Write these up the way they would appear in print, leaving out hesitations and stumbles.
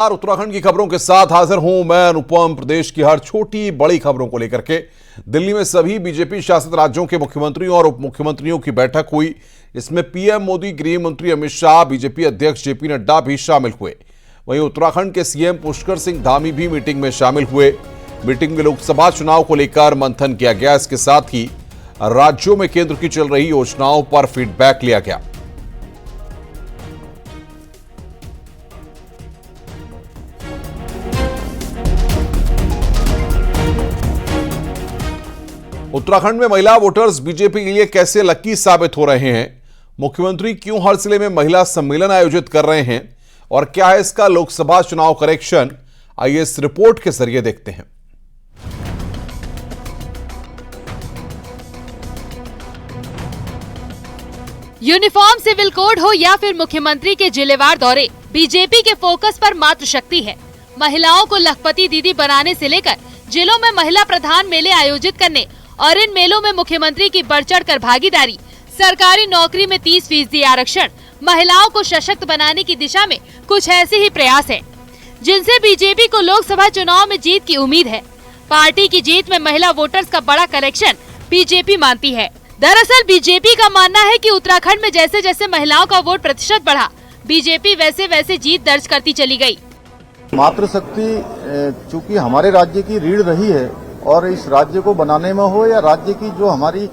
उत्तराखंड की खबरों के साथ हाजिर हूं मैं अनुपम। प्रदेश की हर छोटी बड़ी खबरों को लेकर के दिल्ली में सभी बीजेपी शासित राज्यों के मुख्यमंत्रियों और उप मुख्यमंत्रियों की बैठक हुई। इसमें पीएम मोदी, गृह मंत्री अमित शाह, बीजेपी अध्यक्ष जेपी नड्डा भी शामिल हुए। वहीं उत्तराखंड के सीएम पुष्कर सिंह धामी भी मीटिंग में शामिल हुए। मीटिंग में लोकसभा चुनाव को लेकर मंथन किया गया। इसके साथ ही राज्यों में केंद्र की चल रही योजनाओं पर फीडबैक लिया गया। उत्तराखंड में महिला वोटर्स बीजेपी के लिए कैसे लकी साबित हो रहे हैं? मुख्यमंत्री क्यों हर जिले में महिला सम्मेलन आयोजित कर रहे हैं और क्या है इसका लोकसभा चुनाव कनेक्शन? आइए इस रिपोर्ट के जरिए देखते हैं। यूनिफॉर्म सिविल कोड हो या फिर मुख्यमंत्री के जिलेवार दौरे, बीजेपी के फोकस पर मातृशक्ति है। महिलाओं को लखपति दीदी बनाने से लेकर जिलों में महिला प्रधान मेले आयोजित करने और इन मेलों में मुख्यमंत्री की बढ़ चढ़ कर भागीदारी, सरकारी नौकरी में 30% आरक्षण, महिलाओं को सशक्त बनाने की दिशा में कुछ ऐसे ही प्रयास हैं, जिनसे बीजेपी को लोकसभा चुनाव में जीत की उम्मीद है। पार्टी की जीत में महिला वोटर्स का बड़ा कलेक्शन बीजेपी मानती है। दरअसल बीजेपी का मानना है कि उत्तराखंड में जैसे जैसे महिलाओं का वोट प्रतिशत बढ़ा, बीजेपी वैसे वैसे जीत दर्ज करती चली गई। मातृशक्ति चूंकि हमारे राज्य की रीढ़ रही है और इस राज्य को बनाने में हो या राज्य की जो हमारी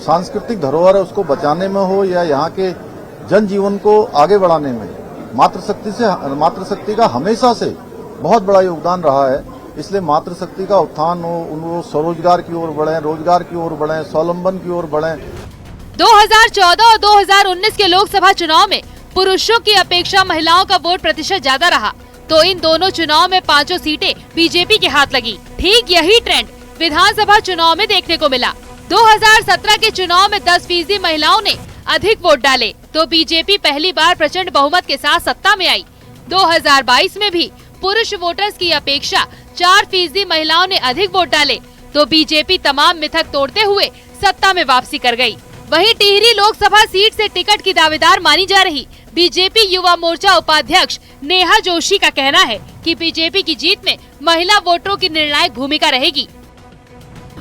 सांस्कृतिक धरोहर है उसको बचाने में हो या यहाँ के जनजीवन को आगे बढ़ाने में, मातृशक्ति का हमेशा से बहुत बड़ा योगदान रहा है। इसलिए मातृशक्ति का उत्थान हो, उनको स्वरोजगार की ओर बढ़े, रोजगार की ओर बढ़े, स्वावलंबन की ओर बढ़े। 2014 और 2019 के लोकसभा चुनाव में पुरुषों की अपेक्षा महिलाओं का वोट प्रतिशत ज्यादा रहा, तो इन दोनों चुनाव में 5 सीटें बीजेपी के हाथ लगी। ठीक यही ट्रेंड विधानसभा चुनाव में देखने को मिला। 2017 के चुनाव में 10% महिलाओं ने अधिक वोट डाले, तो बीजेपी पहली बार प्रचंड बहुमत के साथ सत्ता में आई। 2022 में भी पुरुष वोटर्स की अपेक्षा 4% महिलाओं ने अधिक वोट डाले, तो बीजेपी तमाम मिथक तोड़ते हुए सत्ता में वापसी कर गई। वहीं टिहरी लोकसभा सीट से टिकट की दावेदार मानी जा रही बीजेपी युवा मोर्चा उपाध्यक्ष नेहा जोशी का कहना है कि बीजेपी की जीत में महिला वोटरों की निर्णायक भूमिका रहेगी।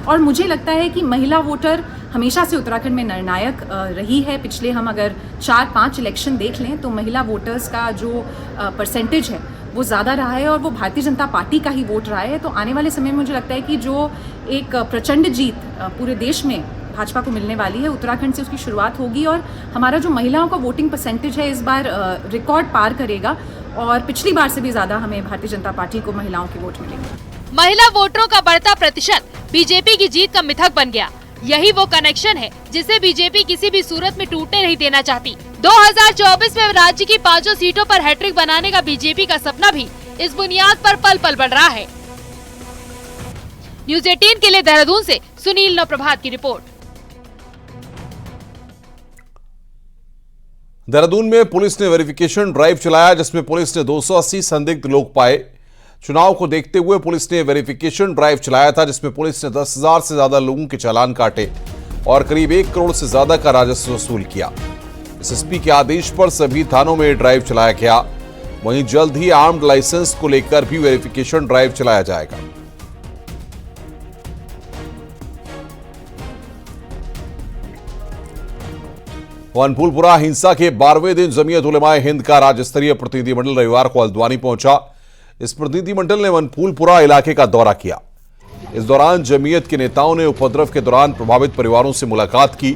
और मुझे लगता है कि महिला वोटर हमेशा से उत्तराखंड में निर्णायक रही है। पिछले हम अगर 4-5 इलेक्शन देख लें तो महिला वोटर्स का जो परसेंटेज है वो ज़्यादा रहा है और वो भारतीय जनता पार्टी का ही वोट रहा है। तो आने वाले समय में मुझे लगता है कि जो एक प्रचंड जीत पूरे देश में भाजपा को मिलने वाली है, उत्तराखंड से उसकी शुरुआत होगी और हमारा जो महिलाओं का वोटिंग परसेंटेज है इस बार रिकॉर्ड पार करेगा और पिछली बार से भी ज़्यादा हमें भारतीय जनता पार्टी को महिलाओं के वोट मिलेंगे। महिला वोटरों का बढ़ता प्रतिशत बीजेपी की जीत का मिथक बन गया। यही वो कनेक्शन है जिसे बीजेपी किसी भी सूरत में टूटने नहीं देना चाहती। 2024 में राज्य की 5 सीटों पर हैट्रिक बनाने का बीजेपी का सपना भी इस बुनियाद पर पल पल बढ़ रहा है। न्यूज़ 18 के लिए देहरादून से सुनील नवप्रभात की रिपोर्ट। देहरादून में पुलिस ने वेरिफिकेशन ड्राइव चलाया, जिसमें पुलिस ने 280 संदिग्ध लोग पाए। चुनाव को देखते हुए पुलिस ने वेरिफिकेशन ड्राइव चलाया था, जिसमें पुलिस ने 10,000 से ज्यादा लोगों के चालान काटे और करीब 1 करोड़ से ज्यादा का राजस्व वसूल किया। एसएसपी के आदेश पर सभी थानों में ड्राइव चलाया गया। वहीं जल्द ही आर्म्ड लाइसेंस को लेकर भी वेरिफिकेशन ड्राइव चलाया जाएगा। वनफूलपुरा हिंसा के 12वें दिन जमीयत उलेमाए हिंद का राज्य स्तरीय प्रतिनिधिमंडल रविवार को हल्द्वानी पहुंचा। इस प्रतिनिधिमंडल ने वनफूलपुरा इलाके का दौरा किया। इस दौरान जमीयत के नेताओं ने उपद्रव के दौरान प्रभावित परिवारों से मुलाकात की,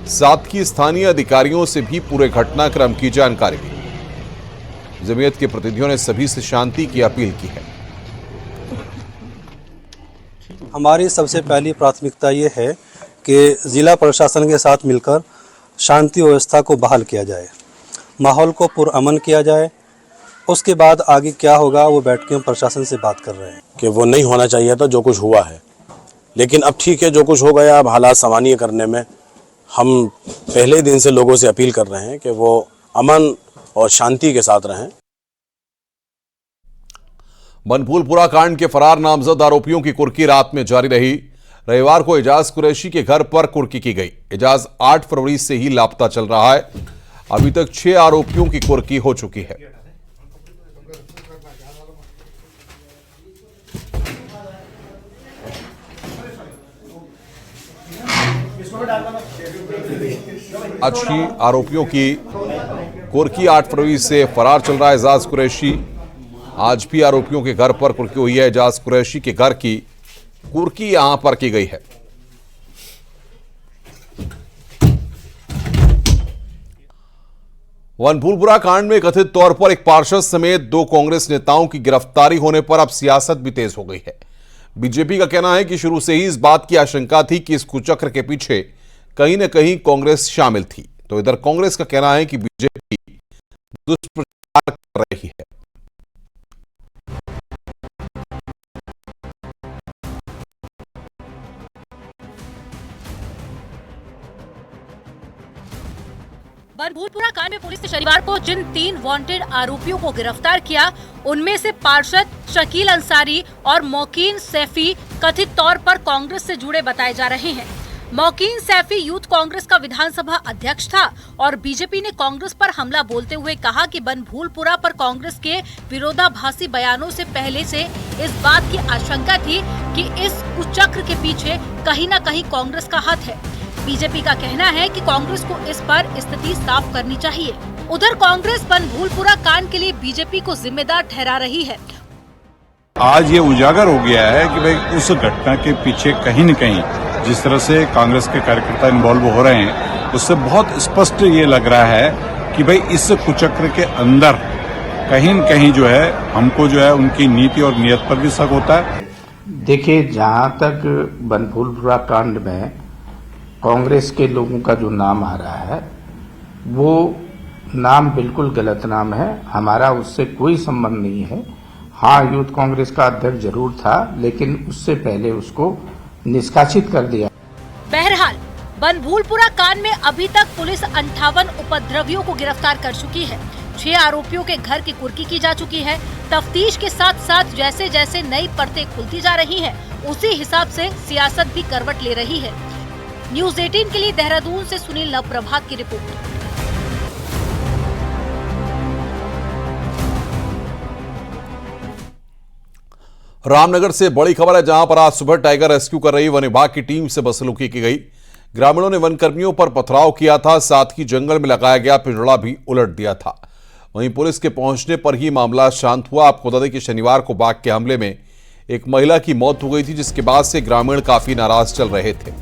साथ ही स्थानीय अधिकारियों से भी पूरे घटनाक्रम की जानकारी ली। जमीयत के प्रतिनिधियों ने सभी से शांति की अपील की है। हमारी सबसे पहली प्राथमिकता ये है कि जिला प्रशासन के साथ मिलकर शांति व्यवस्था को बहाल किया जाए, माहौल को पुरअमन किया जाए। उसके बाद आगे क्या होगा वो बैठ के हम प्रशासन से बात कर रहे हैं कि वो नहीं होना चाहिए था जो कुछ हुआ है, लेकिन अब ठीक है, जो कुछ हो गया। अब हालात सामान्य करने में हम पहले दिन से लोगों से अपील कर रहे हैं कि वो अमन और शांति के साथ रहें। वनफूलपुरा कांड के फरार नामजद आरोपियों की कुर्की रात में जारी रही। रविवार को एजाज कुरैशी के घर पर कुर्की की गई। एजाज 8 फरवरी से ही लापता चल रहा है। अभी तक 6 आरोपियों की कुर्की हो चुकी है। अच्छी आरोपियों की कुर्की 8 फरवरी से फरार चल रहा है एजाज कुरैशी। आज भी आरोपियों के घर पर कुर्की हुई है। एजाज कुरैशी के घर की कुर्की यहां पर की गई है। वनभूलपुरा कांड में कथित तौर पर एक पार्षद समेत 2 कांग्रेस नेताओं की गिरफ्तारी होने पर अब सियासत भी तेज हो गई है। बीजेपी का कहना है कि शुरू से ही इस बात की आशंका थी कि इस कुचक्र के पीछे कहीं न कहीं कांग्रेस शामिल थी। तो इधर कांग्रेस का कहना है कि बीजेपी दुष्प्रचार कर रही है। वनभूलपुरा कांड में पुलिस ने शनिवार को जिन 3 वांटेड आरोपियों को गिरफ्तार किया, उनमें से पार्षद शकील अंसारी और मोकीन सैफी कथित तौर पर कांग्रेस से जुड़े बताए जा रहे हैं। मोकीन सैफी यूथ कांग्रेस का विधानसभा अध्यक्ष था और बीजेपी ने कांग्रेस पर हमला बोलते हुए कहा कि वनभूलपुरा पर कांग्रेस के विरोधाभासी बयानों से पहले से इस बात की आशंका थी कि इस कुचक्र के पीछे कहीं न कहीं कांग्रेस का हाथ है। बीजेपी का कहना है कि कांग्रेस को इस पर स्थिति साफ करनी चाहिए। उधर कांग्रेस वनभूलपुरा कांड के लिए बीजेपी को जिम्मेदार ठहरा रही है। आज ये उजागर हो गया है कि भाई उस घटना के पीछे कहीं न कहीं जिस तरह से कांग्रेस के कार्यकर्ता इन्वॉल्व हो रहे हैं, उससे बहुत स्पष्ट ये लग रहा है कि भाई इस कुचक्र के अंदर कहीं न कहीं जो है हमको जो है उनकी नीति और नियत पर भी शक होता है। देखिए, जहां तक वनभूलपुरा कांड में कांग्रेस के लोगों का जो नाम आ रहा है, वो नाम बिल्कुल गलत नाम है। हमारा उससे कोई संबंध नहीं है। हाँ, यूथ कांग्रेस का अध्यक्ष जरूर था, लेकिन उससे पहले उसको निष्कासित कर दिया। बहरहाल वनभूलपुरा कांड में अभी तक पुलिस 58 उपद्रवियों को गिरफ्तार कर चुकी है। 6 आरोपियों के घर की कुर्की की जा चुकी है। तफ्तीश के साथ साथ जैसे जैसे नई परतें खुलती जा रही हैं, उसी हिसाब से सियासत भी करवट ले रही है। न्यूज़ 18 के लिए देहरादून से सुनील नवप्रभात की रिपोर्ट। रामनगर से बड़ी खबर है, जहां पर आज सुबह टाइगर रेस्क्यू कर रही वन विभाग की टीम से बदसलूकी की गई। ग्रामीणों ने वन कर्मियों पर पथराव किया था, साथ ही जंगल में लगाया गया पिंजड़ा भी उलट दिया था। वहीं पुलिस के पहुंचने पर ही मामला शांत हुआ। आपको बता दें कि शनिवार को बाघ के हमले में एक महिला की मौत हो गई थी, जिसके बाद से ग्रामीण काफी नाराज चल रहे थे।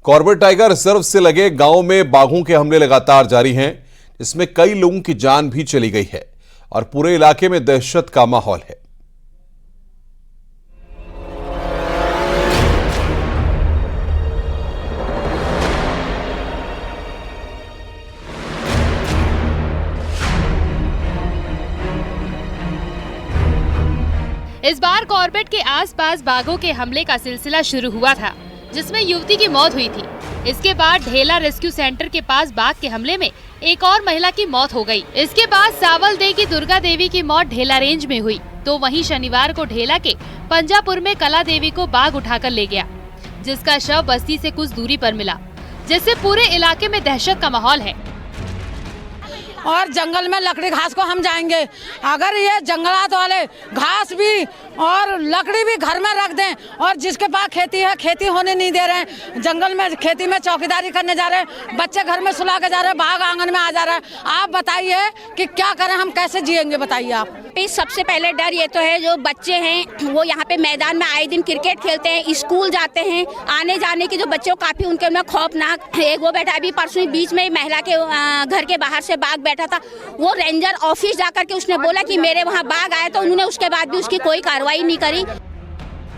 कॉर्बेट टाइगर रिजर्व से लगे गांवों में बाघों के हमले लगातार जारी हैं, इसमें कई लोगों की जान भी चली गई है और पूरे इलाके में दहशत का माहौल है। इस बार कॉर्बेट के आसपास बाघों के हमले का सिलसिला शुरू हुआ था, जिसमें युवती की मौत हुई थी। इसके बाद ढेला रेस्क्यू सेंटर के पास बाघ के हमले में एक और महिला की मौत हो गई। इसके बाद सावलदेह की दुर्गा देवी की मौत ढेला रेंज में हुई। तो वहीं शनिवार को ढेला के पंजापुर में कला देवी को बाघ उठाकर ले गया, जिसका शव बस्ती से कुछ दूरी पर मिला, जिससे पूरे इलाके में दहशत का माहौल है। और जंगल में लकड़ी घास को हम जाएंगे। अगर ये जंगलात वाले घास भी और लकड़ी भी घर में रख दें, और जिसके पास खेती है खेती होने नहीं दे रहे हैं, जंगल में खेती में चौकीदारी करने जा रहे हैं, बच्चे घर में सुला के जा रहे हैं, बाघ आंगन में आ जा रहा है। आप बताइए कि क्या करें, हम कैसे जिएंगे, बताइए आप। सबसे पहले डर ये तो है, जो बच्चे हैं वो यहाँ पे मैदान में आए दिन क्रिकेट खेलते हैं, स्कूल जाते हैं, आने जाने की जो बच्चों काफी उनके में खौफनाक एक वो बैठा। अभी परसों बीच में महिला के घर के बाहर से बाघ बैठा था, वो रेंजर ऑफिस जाकर के उसने बोला कि मेरे वहाँ बाघ आया, तो उन्होंने उसके बाद भी उसकी कोई कार्रवाई नहीं करी।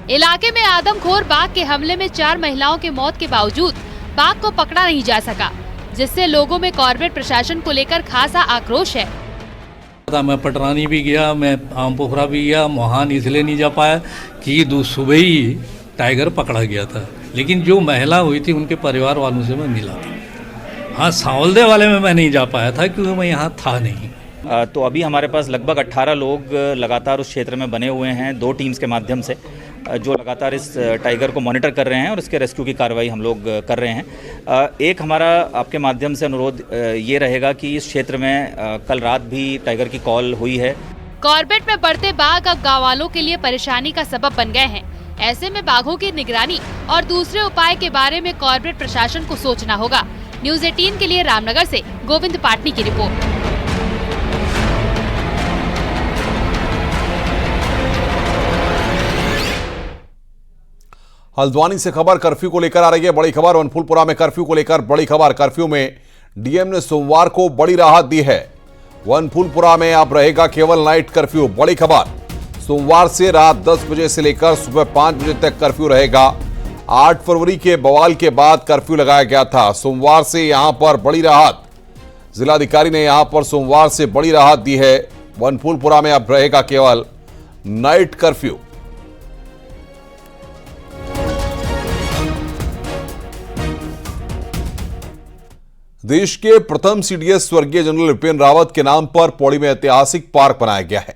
इलाके में आदमखोर बाघ के हमले में 4 महिलाओं के मौत के बावजूद बाघ को पकड़ा नहीं जा सका, जिससे लोगों में कॉर्बेट प्रशासन को लेकर खासा आक्रोश है। मैं पटरानी भी गया, मैं आमपोखरा भी गया, मोहान इसलिए नहीं जा पाया कि सुबह ही टाइगर पकड़ा गया था, लेकिन जो महिला हुई थी उनके परिवार वालों से मैं मिला था। हाँ, सावलदेह वाले में मैं नहीं जा पाया था क्योंकि मैं यहाँ था नहीं। तो अभी हमारे पास लगभग 18 लोग लगातार उस क्षेत्र में बने हुए हैं 2 टीम्स के माध्यम से। जो लगातार इस टाइगर को मॉनिटर कर रहे हैं और इसके रेस्क्यू की कार्रवाई हम लोग कर रहे हैं। एक हमारा आपके माध्यम से अनुरोध ये रहेगा कि इस क्षेत्र में कल रात भी टाइगर की कॉल हुई है। कॉर्बेट में बढ़ते बाघ अब गाँव वालों के लिए परेशानी का सबब बन गए हैं। ऐसे में बाघों की निगरानी और दूसरे उपाय के बारे में कॉर्बेट प्रशासन को सोचना होगा। न्यूज़ 18 के लिए रामनगर से गोविंद पाटनी की रिपोर्ट। हल्द्वानी से खबर कर्फ्यू को लेकर आ रही है। बड़ी खबर वनफूलपुरा में कर्फ्यू को लेकर बड़ी खबर। कर्फ्यू में डीएम ने सोमवार को बड़ी राहत दी है। वनफूलपुरा में अब रहेगा केवल नाइट कर्फ्यू। बड़ी खबर, सोमवार से रात 10 बजे से लेकर सुबह 5 बजे तक कर्फ्यू रहेगा। 8 फरवरी के बवाल के बाद कर्फ्यू लगाया गया था। सोमवार से यहां पर बड़ी राहत, जिलाधिकारी ने यहां पर सोमवार से बड़ी राहत दी है। वनफूलपुरा में अब रहेगा केवल नाइट कर्फ्यू। देश के प्रथम सीडीएस स्वर्गीय जनरल विपिन रावत के नाम पर पौड़ी में ऐतिहासिक पार्क बनाया गया है,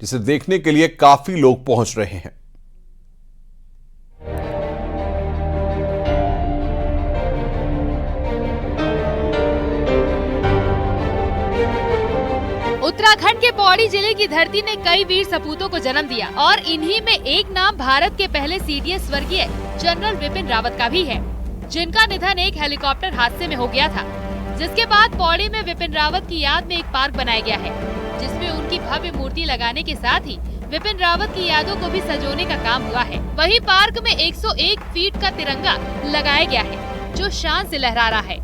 जिसे देखने के लिए काफी लोग पहुंच रहे हैं। उत्तराखंड के पौड़ी जिले की धरती ने कई वीर सपूतों को जन्म दिया और इन्हीं में एक नाम भारत के पहले सीडीएस स्वर्गीय जनरल विपिन रावत का भी है, जिनका निधन एक हेलीकॉप्टर हादसे में हो गया था। जिसके बाद पौड़ी में विपिन रावत की याद में एक पार्क बनाया गया है, जिसमें उनकी भव्य मूर्ति लगाने के साथ ही विपिन रावत की यादों को भी सजोने का काम हुआ है। वहीं पार्क में 101 फीट का तिरंगा लगाया गया है, जो शान से लहरा रहा है।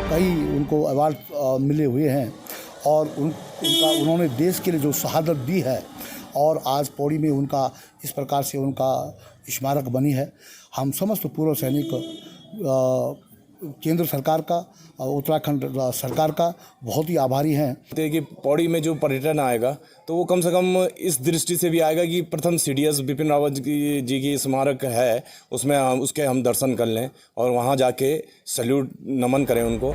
कई उनको अवार्ड मिले हुए हैं और उन्होंने देश के लिए जो शहादत दी है और आज पौड़ी में उनका इस प्रकार से उनका स्मारक बनी है। हम समस्त पूर्व सैनिक केंद्र सरकार का और उत्तराखंड सरकार का बहुत ही आभारी हैं। कि पौड़ी में जो पर्यटन आएगा तो वो कम से कम इस दृष्टि से भी आएगा कि प्रथम सीडीएस विपिन रावत जी की स्मारक है, उसमें उसके हम दर्शन कर लें और वहाँ जाके सैल्यूट नमन करें उनको।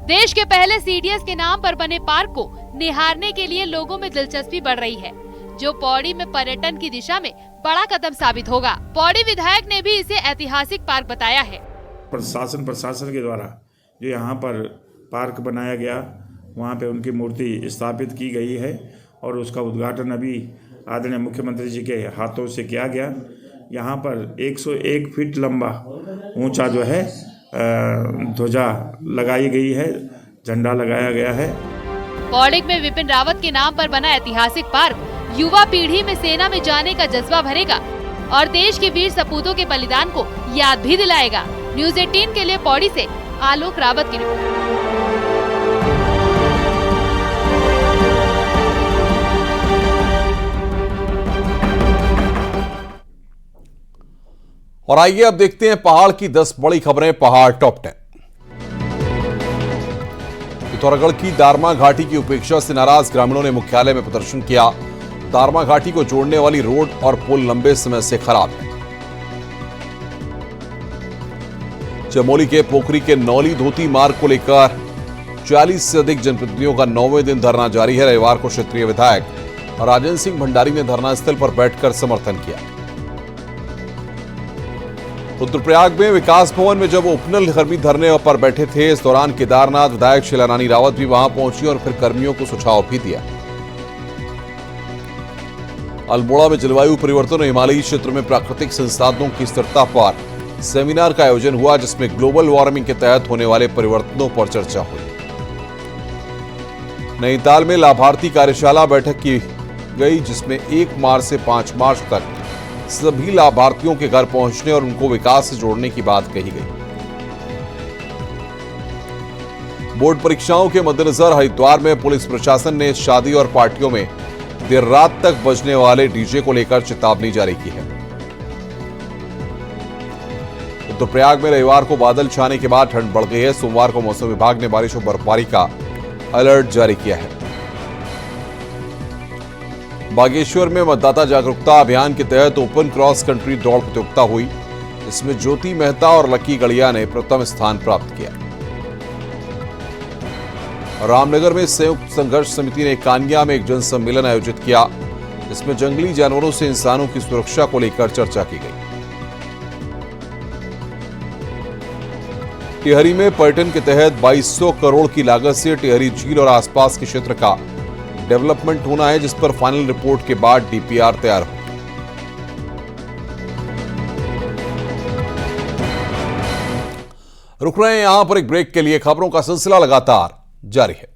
देश के पहले सीडीएस के नाम पर बने पार्क को निहारने के लिए लोगों में दिलचस्पी बढ़ रही है, जो पौड़ी में पर्यटन की दिशा में बड़ा कदम साबित होगा। पौड़ी विधायक ने भी इसे ऐतिहासिक पार्क बताया है। प्रशासन के द्वारा जो यहाँ पर पार्क बनाया गया, वहाँ पे उनकी मूर्ति स्थापित की गई है और उसका उद्घाटन अभी आदरणीय मुख्यमंत्री जी के हाथों से किया गया। यहाँ पर 101 फीट लंबा ऊंचा जो है ध्वजा लगाई गई है, झंडा लगाया गया है। पौड़ी में विपिन रावत के नाम पर बना ऐतिहासिक पार्क युवा पीढ़ी में सेना में जाने का जज्बा भरेगा और देश के वीर सपूतों के बलिदान को याद भी दिलाएगा। न्यूज़ 18 के लिए पौड़ी से आलोक रावत की रिपोर्ट। और आइए अब देखते हैं पहाड़ की 10 बड़ी खबरें। पहाड़ टॉप 10। पिथौरागढ़ की दारमा घाटी की उपेक्षा से नाराज ग्रामीणों ने मुख्यालय में प्रदर्शन किया। दारमा घाटी को जोड़ने वाली रोड और पुल लंबे समय से खराब है। चमोली के पोखरी के नौली धोती मार्ग को लेकर 40 से अधिक जनप्रतिनिधियों का 9वें दिन धरना जारी है। रविवार को क्षेत्रीय विधायक राजन सिंह भंडारी ने धरना स्थल पर बैठकर समर्थन किया। रुद्रप्रयाग में विकास भवन में जब ओपनल कर्मी धरने पर बैठे थे, इस दौरान केदारनाथ विधायक शीला रानी रावत भी वहां पहुंची और फिर कर्मियों को सुझाव भी दिया। अल्मोड़ा में जलवायु परिवर्तन और हिमालयी क्षेत्र में प्राकृतिक संसाधनों की स्थिरता पर सेमिनार का आयोजन हुआ, जिसमें ग्लोबल वार्मिंग के तहत होने वाले परिवर्तनों पर चर्चा हुई। नैनीताल में लाभार्थी कार्यशाला बैठक की गई, जिसमें 1 मार्च से 5 मार्च तक सभी लाभार्थियों के घर पहुंचने और उनको विकास से जोड़ने की बात कही गई। बोर्ड परीक्षाओं के मद्देनजर हरिद्वार में पुलिस प्रशासन ने शादी और पार्टियों में देर रात तक बजने वाले डीजे को लेकर चेतावनी जारी की है। रुद्रप्रयाग में रविवार को बादल छाने के बाद ठंड बढ़ गई है। सोमवार को मौसम विभाग ने बारिश और बर्फबारी का अलर्ट जारी किया है। बागेश्वर में मतदाता जागरूकता अभियान के तहत ओपन क्रॉस कंट्री दौड़ प्रतियोगिता हुई। इसमें ज्योति मेहता और लकी गड़िया ने प्रथम स्थान प्राप्त किया। रामनगर में संयुक्त संघर्ष समिति ने कानिया में एक जनसम्मेलन आयोजित किया। इसमें जंगली जानवरों से इंसानों की सुरक्षा को लेकर चर्चा की गई। टिहरी में पर्यटन के तहत 2200 करोड़ की लागत से टिहरी झील और आसपास के क्षेत्र का डेवलपमेंट होना है, जिस पर फाइनल रिपोर्ट के बाद डीपीआर तैयार होगी। रुक रहे हैं यहां पर एक ब्रेक के लिए। खबरों का सिलसिला लगातार जारी है।